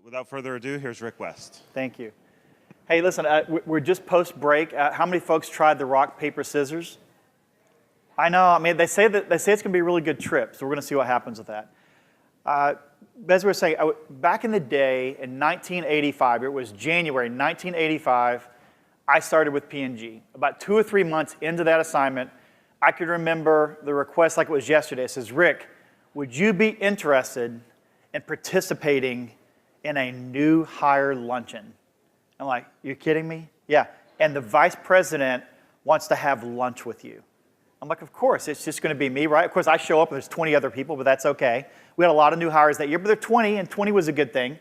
Without further ado, here's Rick West. Thank you. Hey, listen, we're just post-break. How many folks tried the rock, paper, scissors? I know. I mean, they say it's going to be a really good trip, so we're going to see what happens with that. As we were saying, back in the day, in 1985, it was January 1985, I started with P&G. About 2 or 3 months into that assignment, I could remember the request like it was yesterday. It says, Rick, would you be interested in participating in a new hire luncheon? I'm like, you kidding me? Yeah. And the vice president wants to have lunch with you. I'm like, of course, it's just going to be me, right? Of course, I show up and there's 20 other people, but that's okay. We had a lot of new hires that year, but they're 20, and 20 was a good thing.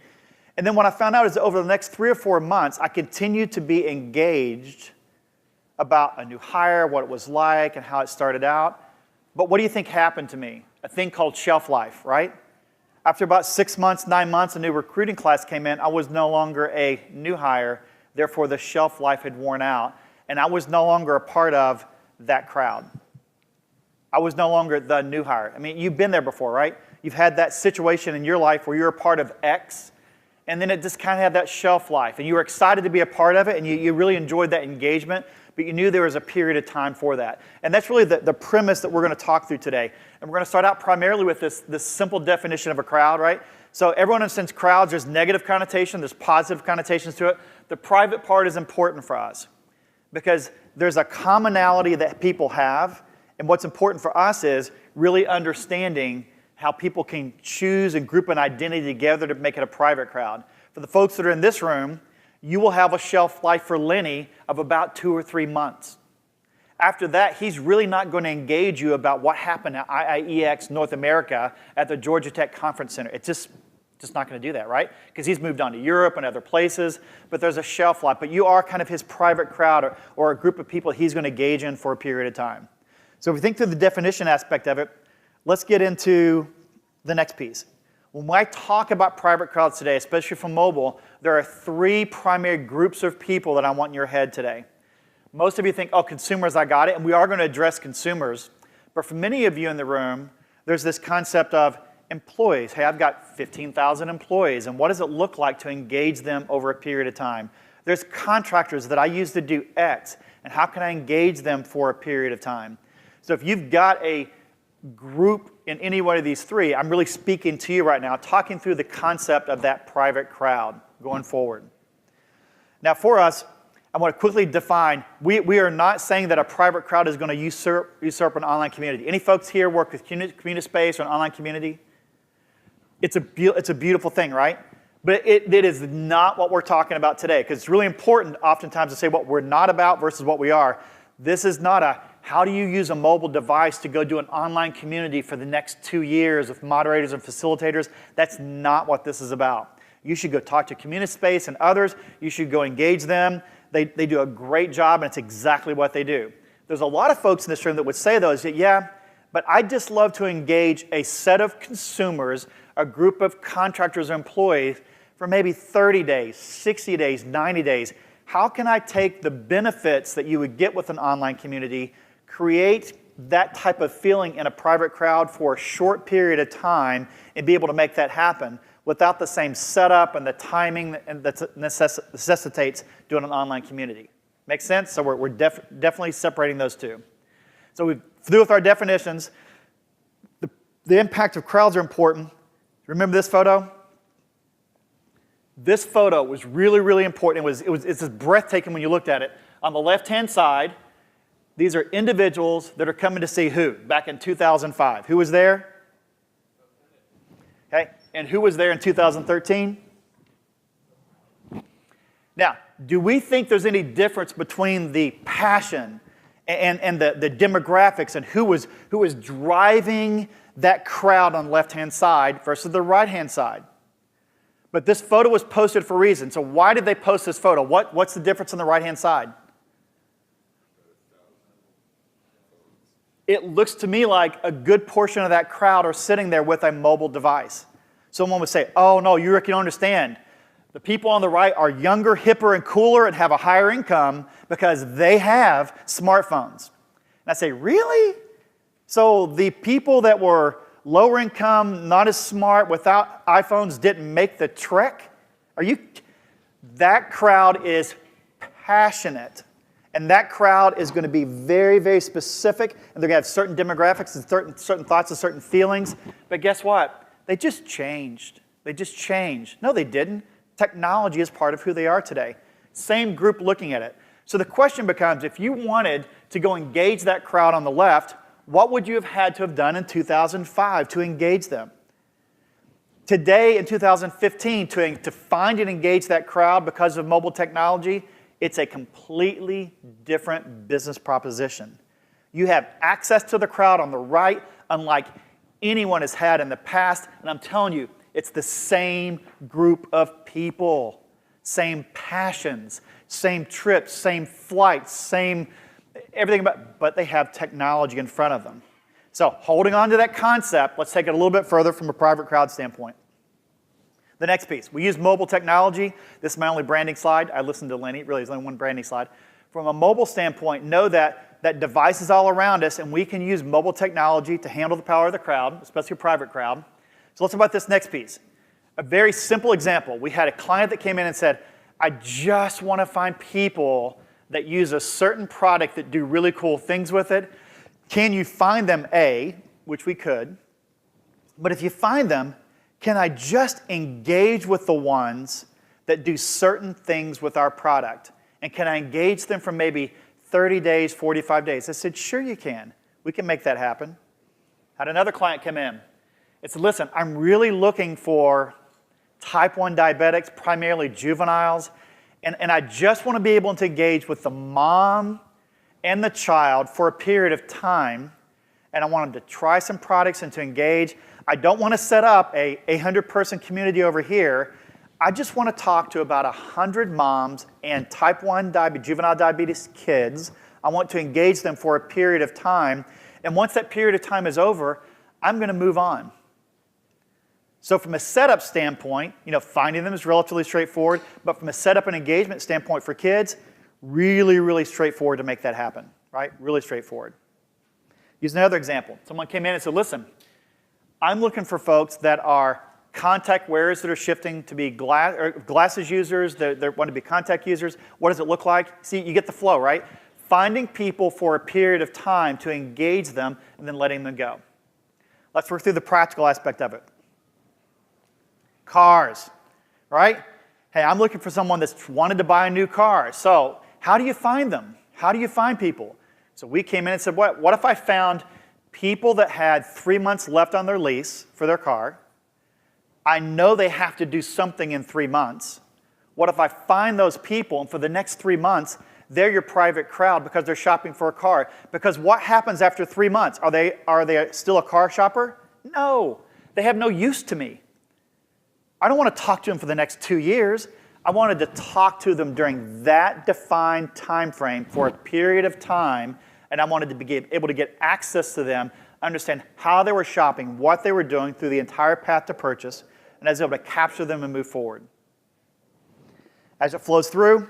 And then what I found out is over the next 3 or 4 months, I continued to be engaged about a new hire, what it was like, and how it started out. But what do you think happened to me? A thing called shelf life, right? After about 6 months, 9 months, a new recruiting class came in. I was no longer a new hire. Therefore, the shelf life had worn out, and I was no longer a part of that crowd. I was no longer the new hire. I mean, you've been there before, right? You've had that situation in your life where you're a part of X, and then it just kind of had that shelf life, and you were excited to be a part of it, and you really enjoyed that engagement, but you knew there was a period of time for that. And that's really the premise that we're going to talk through today. And we're going to start out primarily with this simple definition of a crowd, right? So everyone understands crowds. There's negative connotation. There's positive connotations to it. The private part is important for us because there's a commonality that people have. And what's important for us is really understanding how people can choose and group an identity together to make it a private crowd. For the folks that are in this room, you will have a shelf life for Lenny of about 2 or 3 months. After that, he's really not going to engage you about what happened at IIeX North America at the Georgia Tech Conference Center. It's just not going to do that, right? Because he's moved on to Europe and other places, but there's a shelf life. But you are kind of his private crowd or a group of people he's going to engage in for a period of time. So if we think through the definition aspect of it, let's get into the next piece. When I talk about private crowds today, especially from mobile, there are 3 primary groups of people that I want in your head today. Most of you think, oh, consumers, I got it, and we are going to address consumers. But for many of you in the room, there's this concept of employees. Hey, I've got 15,000 employees, and what does it look like to engage them over a period of time? There's contractors that I use to do X, and how can I engage them for a period of time? So if you've got a group in any one of these 3, I'm really speaking to you right now, talking through the concept of that private crowd going forward. Now for us, I want to quickly define, we are not saying that a private crowd is going to usurp an online community. Any folks here work with community space or an online community? It's a beautiful thing, right? But it is not what we're talking about today, because it's really important oftentimes to say what we're not about versus what we are. This is not a how do you use a mobile device to go do an online community for the next 2 years with moderators and facilitators. That's not what this is about. You should go talk to community space and others. You should go engage them. They do a great job, and it's exactly what they do. There's a lot of folks in this room that would say those, yeah, but I just love to engage a set of consumers, a group of contractors or employees for maybe 30 days, 60 days, 90 days. How can I take the benefits that you would get with an online community, create that type of feeling in a private crowd for a short period of time and be able to make that happen without the same setup and the timing that necessitates doing an online community? Make sense? So we're definitely separating those 2. So we've through with our definitions. The impact of crowds are important. Remember this photo? This photo was really, really important. It's just breathtaking when you looked at it. On the left-hand side, these are individuals that are coming to see who? Back in 2005. Who was there? Okay. And who was there in 2013? Now, do we think there's any difference between the passion and the demographics and who was driving that crowd on the left-hand side versus the right-hand side? But this photo was posted for a reason. So why did they post this photo? What's the difference on the right-hand side? It looks to me like a good portion of that crowd are sitting there with a mobile device. Someone would say, oh, no, you don't understand. The people on the right are younger, hipper, and cooler and have a higher income because they have smartphones. And I say, really? So the people that were lower income, not as smart, without iPhones didn't make the trek? That crowd is passionate. And that crowd is going to be very, very specific, and they're going to have certain demographics and certain thoughts and certain feelings. But guess what? They just changed. They just changed. No, they didn't. Technology is part of who they are today. Same group looking at it. So the question becomes, if you wanted to go engage that crowd on the left, what would you have had to have done in 2005 to engage them? Today, in 2015, to find and engage that crowd because of mobile technology, it's a completely different business proposition. You have access to the crowd on the right, unlike anyone has had in the past, and I'm telling you, it's the same group of people, same passions, same trips, same flights, same everything, but they have technology in front of them. So holding on to that concept, let's take it a little bit further from a private crowd standpoint. The next piece, we use mobile technology. This is my only branding slide. I listened to Lenny. Really, there's only one branding slide. From a mobile standpoint, know that devices all around us, and we can use mobile technology to handle the power of the crowd, especially a private crowd. So let's talk about this next piece. A very simple example. We had a client that came in and said, I just want to find people that use a certain product that do really cool things with it. Can you find them? A, which we could. But if you find them, can I just engage with the ones that do certain things with our product? And can I engage them for maybe 30 days, 45 days? I said, sure you can. We can make that happen. Had another client come in. It said, listen, I'm really looking for type 1 diabetics, primarily juveniles, and I just want to be able to engage with the mom and the child for a period of time, and I want them to try some products and to engage. I don't want to set up a 100-person community over here. I just want to talk to about 100 moms and type 1 juvenile diabetes kids. I want to engage them for a period of time. And once that period of time is over, I'm going to move on. So from a setup standpoint, finding them is relatively straightforward. But from a setup and engagement standpoint for kids, really, really straightforward to make that happen, right? Really straightforward. Use another example. Someone came in and said, listen, I'm looking for folks that are contact wearers that are shifting to be glasses users, that want to be contact users. What does it look like? See, you get the flow, right? Finding people for a period of time to engage them and then letting them go. Let's work through the practical aspect of it. Cars, right? Hey, I'm looking for someone that's wanted to buy a new car. So how do you find them? How do you find people? So we came in and said, what if I found people that had 3 months left on their lease for their car? I know they have to do something in 3 months. What if I find those people, and for the next 3 months, they're your private crowd because they're shopping for a car? Because what happens after 3 months? Are they still a car shopper? No. They have no use to me. I don't want to talk to them for the next 2 years. I wanted to talk to them during that defined time frame for a period of time, and I wanted to be able to get access to them, understand how they were shopping, what they were doing through the entire path to purchase, and I was able to capture them and move forward. As it flows through,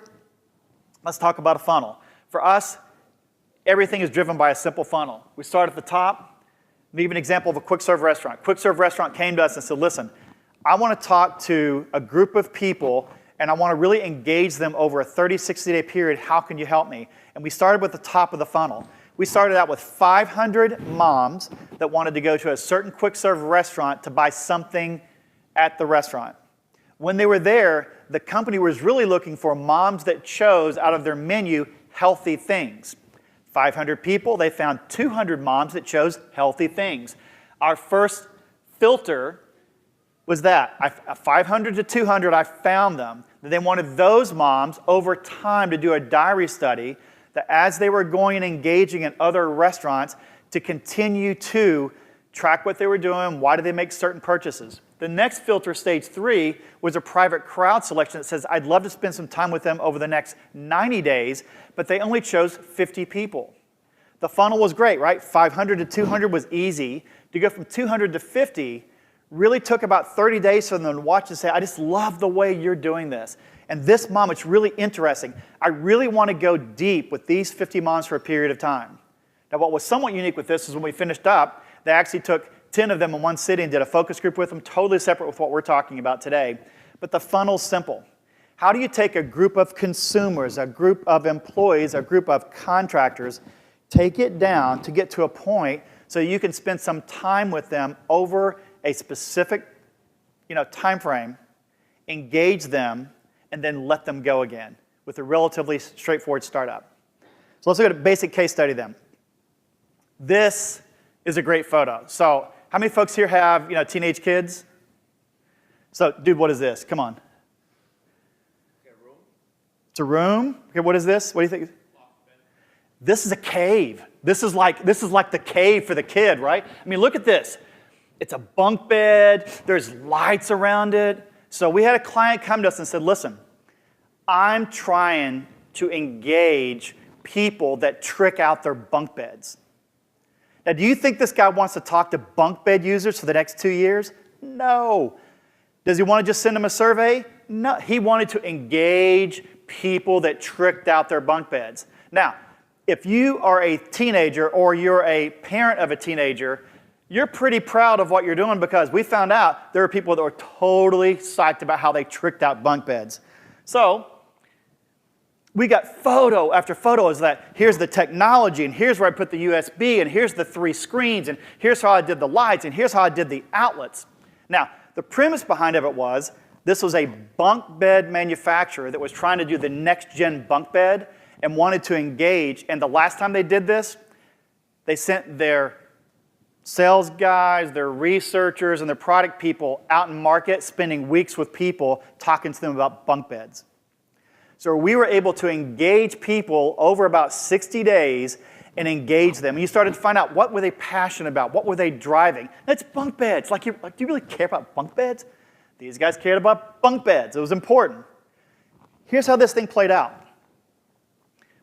let's talk about a funnel. For us, everything is driven by a simple funnel. We start at the top. I'll give you an example of a quick serve restaurant. Quick serve restaurant came to us and said, listen, I want to talk to a group of people and I want to really engage them over a 30, 60-day period. How can you help me? And we started with the top of the funnel. We started out with 500 moms that wanted to go to a certain quick serve restaurant to buy something at the restaurant. When they were there, the company was really looking for moms that chose out of their menu healthy things. 500 people, they found 200 moms that chose healthy things. Our first filter was that. 500 to 200, I found them. They wanted those moms over time to do a diary study that as they were going and engaging in other restaurants to continue to track what they were doing, why did they make certain purchases. The next filter, stage 3, was a private crowd selection that says, I'd love to spend some time with them over the next 90 days, but they only chose 50 people. The funnel was great, right? 500 to 200 was easy. To go from 200 to 50 really took about 30 days for them to watch and say, I just love the way you're doing this. And this mom, it's really interesting. I really want to go deep with these 50 moms for a period of time. Now, what was somewhat unique with this is when we finished up, they actually took 10 of them in one sitting and did a focus group with them, totally separate with what we're talking about today. but the funnel's simple. How do you take a group of consumers, a group of employees, a group of contractors, take it down to get to a point so you can spend some time with them over a specific time frame, engage them, and then let them go again with a relatively straightforward startup. So let's look at a basic case study then. This is a great photo. So how many folks here have teenage kids? So dude, what is this? Come on. It's a room. Okay, what is this? What do you think? This is a cave. This is like the cave for the kid, right? I mean, look at this. It's a bunk bed. There's lights around it. So we had a client come to us and said, listen, I'm trying to engage people that trick out their bunk beds. Now, do you think this guy wants to talk to bunk bed users for the next 2 years? No. Does he want to just send them a survey? No. He wanted to engage people that tricked out their bunk beds. Now, if you are a teenager or you're a parent of a teenager, you're pretty proud of what you're doing because we found out there are people that were totally psyched about how they tricked out bunk beds. So we got photo after photo is that here's the technology, and here's where I put the USB, and here's the 3 screens, and here's how I did the lights, and here's how I did the outlets. Now, the premise behind it was this was a bunk bed manufacturer that was trying to do the next-gen bunk bed and wanted to engage. And the last time they did this, they sent their sales guys, their researchers, and their product people out in market, spending weeks with people, talking to them about bunk beds. So we were able to engage people over about 60 days and engage them. And you started to find out what were they passionate about, what were they driving. That's bunk beds. Do you really care about bunk beds? These guys cared about bunk beds. It was important. Here's how this thing played out.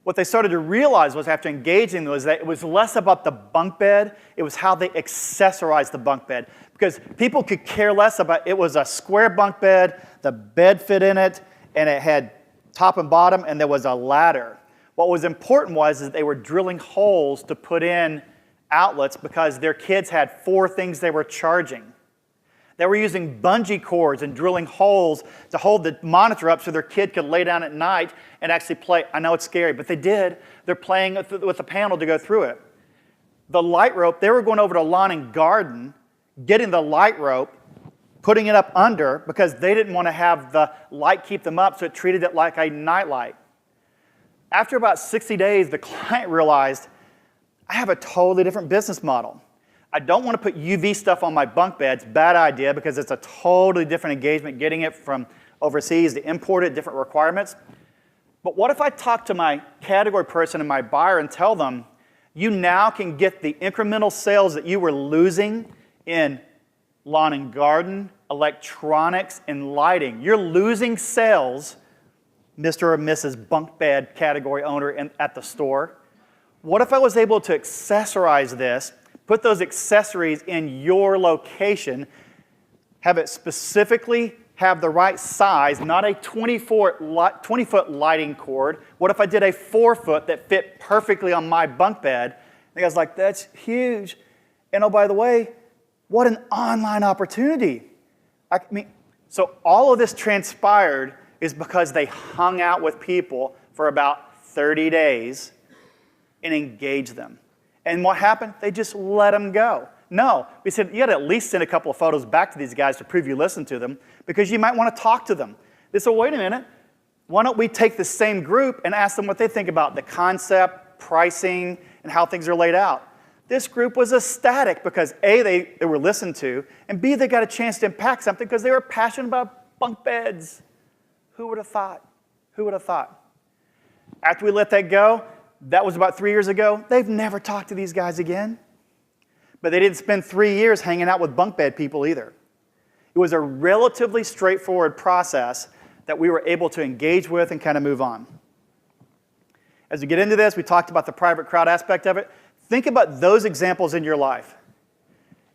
What they started to realize was after engaging was that it was less about the bunk bed, it was how they accessorized the bunk bed. Because people could care less about it was a square bunk bed, the bed fit in it, and it had top and bottom, and there was a ladder. What was important was that they were drilling holes to put in outlets because their kids had 4 things they were charging. They were using bungee cords and drilling holes to hold the monitor up so their kid could lay down at night and actually play. I know it's scary, but they did. They're playing with the panel to go through it. The light rope, they were going over to lawn and garden, getting the light rope, putting it up under because they didn't want to have the light keep them up, so it treated it like a nightlight. After about 60 days, the client realized, I have a totally different business model. I don't want to put UV stuff on my bunk beds. Bad idea because it's a totally different engagement getting it from overseas to import it, different requirements. But what if I talk to my category person and my buyer and tell them, you now can get the incremental sales that you were losing in lawn and garden, electronics, and lighting. You're losing sales, Mr. or Mrs. bunk bed category owner at the store. What if I was able to accessorize this, put those accessories in your location, have it specifically have the right size, not a 20-foot lighting cord. What if I did a 4-foot that fit perfectly on my bunk bed? And the guy's like, that's huge. And oh, by the way, what an online opportunity. So all of this transpired is because they hung out with people for about 30 days and engaged them. And what happened? They just let them go. No, we said, you got to at least send a couple of photos back to these guys to prove you listened to them because you might want to talk to them. They said, wait a minute, why don't we take the same group and ask them what they think about the concept, pricing, and how things are laid out. This group was ecstatic because A, they were listened to, and B, they got a chance to impact something because they were passionate about bunk beds. Who would have thought? Who would have thought? After we let that go, that was about 3 years ago, they've never talked to these guys again. But they didn't spend 3 years hanging out with bunk bed people either. It was a relatively straightforward process that we were able to engage with and kind of move on. As we get into this, we talked about the private crowd aspect of it. Think about those examples in your life.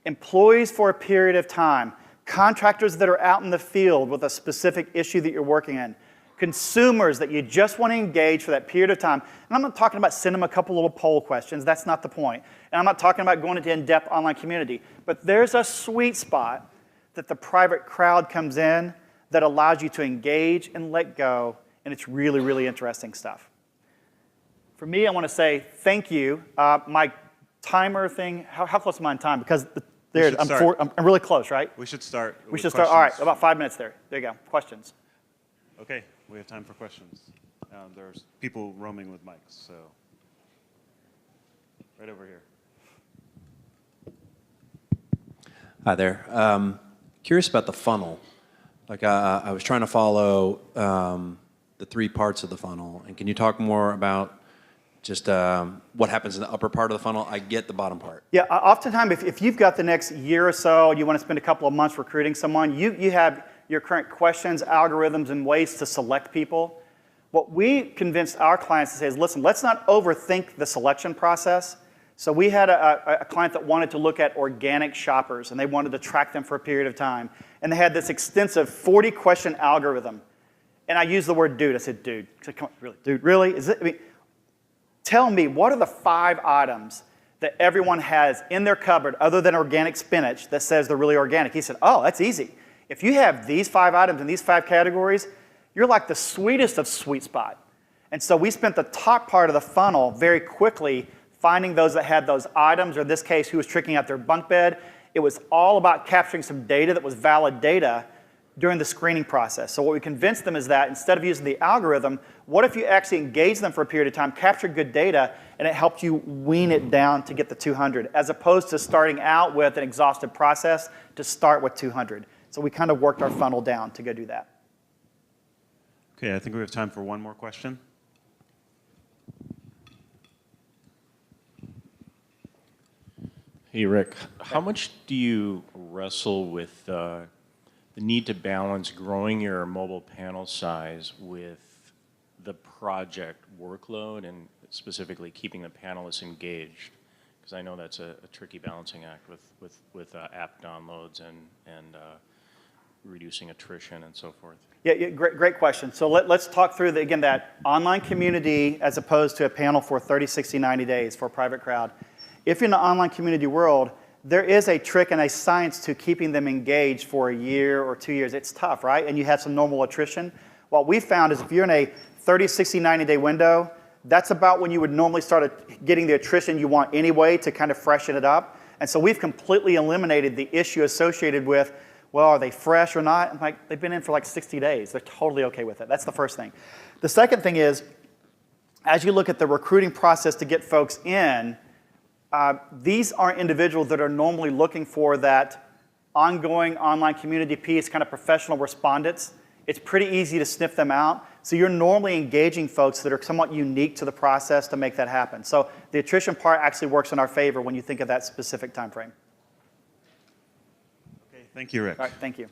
Employees for a period of time, contractors that are out in the field with a specific issue that you're working in, consumers that you just want to engage for that period of time. And I'm not talking about sending them a couple little poll questions. That's not the point. And I'm not talking about going into in-depth online community. But there's a sweet spot that the private crowd comes in that allows you to engage and let go, and it's really, really interesting stuff. For me, I want to say thank you. My timer thing, how close am I on time? Because I'm really close, right? We should start. We should start. All right, about 5 minutes there. There you go. Questions. Okay, we have time for questions. There's people roaming with mics, so right over here. Hi there. Curious about the funnel. Like I was trying to follow the 3 parts of the funnel, and can you talk more about just what happens in the upper part of the funnel? I get the bottom part. Yeah, oftentimes if you've got the next year or so, you want to spend a couple of months recruiting someone, you have your current questions, algorithms, and ways to select people. What we convinced our clients to say is, listen, let's not overthink the selection process. So we had a client that wanted to look at organic shoppers, and they wanted to track them for a period of time. And they had this extensive 40-question algorithm. And I used the word dude. I said, dude. I said, come on, really? Dude, really? Is it? I mean, tell me, what are the 5 items that everyone has in their cupboard other than organic spinach that says they're really organic? He said, oh, that's easy. If you have these 5 items in these 5 categories, you're like the sweetest of sweet spot. And so we spent the top part of the funnel very quickly finding those that had those items, or in this case, who was tricking out their bunk bed. It was all about capturing some data that was valid data during the screening process. So what we convinced them is that instead of using the algorithm, what if you actually engaged them for a period of time, captured good data, and it helped you wean it down to get the 200, as opposed to starting out with an exhaustive process to start with 200. So we kind of worked our funnel down to go do that. Okay, I think we have time for one more question. Hey, Rick, how much do you wrestle with the need to balance growing your mobile panel size with the project workload and specifically keeping the panelists engaged? Because I know that's a tricky balancing act with app downloads and reducing attrition and so forth. Yeah, great question. So let's talk through, again, that online community as opposed to a panel for 30, 60, 90 days for a private crowd. If you're in the online community world, there is a trick and a science to keeping them engaged for a year or 2 years. It's tough, right? And you have some normal attrition. What we found is if you're in a 30, 60, 90-day window, that's about when you would normally start getting the attrition you want anyway to kind of freshen it up. And so we've completely eliminated the issue associated with, well, are they fresh or not? I'm like, they've been in for like 60 days. They're totally okay with it. That's the first thing. The second thing is, as you look at the recruiting process to get folks in, these aren't individuals that are normally looking for that ongoing online community piece, kind of professional respondents. It's pretty easy to sniff them out. So you're normally engaging folks that are somewhat unique to the process to make that happen. So the attrition part actually works in our favor when you think of that specific time frame. Okay, thank you, Rick. All right, thank you.